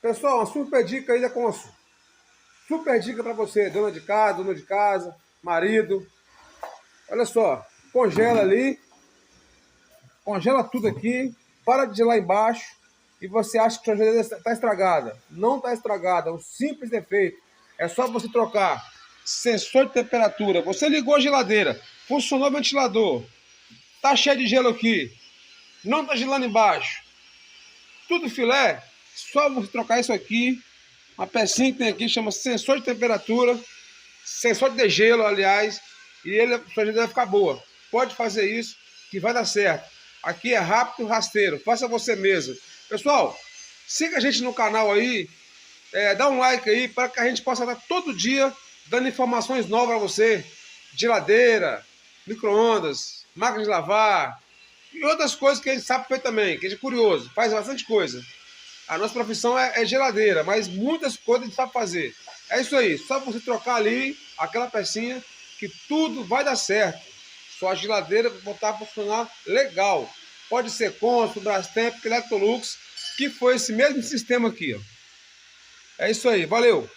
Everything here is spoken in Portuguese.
Pessoal, uma super dica aí da Consul. Super dica para você, dona de casa, marido. Olha só, congela ali, congela tudo aqui, para de gelar embaixo e você acha que a sua geladeira está estragada. Não está estragada, é um simples defeito. É só você trocar sensor de temperatura. Você ligou a geladeira, funcionou o ventilador, tá cheio de gelo aqui, não está gelando embaixo, tudo filé, só você trocar isso aqui. Uma pecinha que tem aqui chama sensor de temperatura, sensor de degelo, aliás, e ele, a sua geladeira vai ficar boa. Pode fazer isso que vai dar certo. Aqui é rápido, rasteiro, faça você mesmo. Pessoal, siga a gente no canal aí, dá um like aí para que a gente possa estar todo dia dando informações novas para você. Geladeira, micro-ondas, máquina de lavar e outras coisas que a gente sabe fazer também, que a gente é curioso, faz bastante coisa. A nossa profissão é geladeira, mas muitas coisas a gente sabe fazer. É isso aí, só você trocar ali aquela pecinha que tudo vai dar certo. Sua geladeira vai botar a funcionar legal. Pode ser Consul, Brastemp, Electrolux, que foi esse mesmo sistema aqui. Ó. É isso aí, valeu!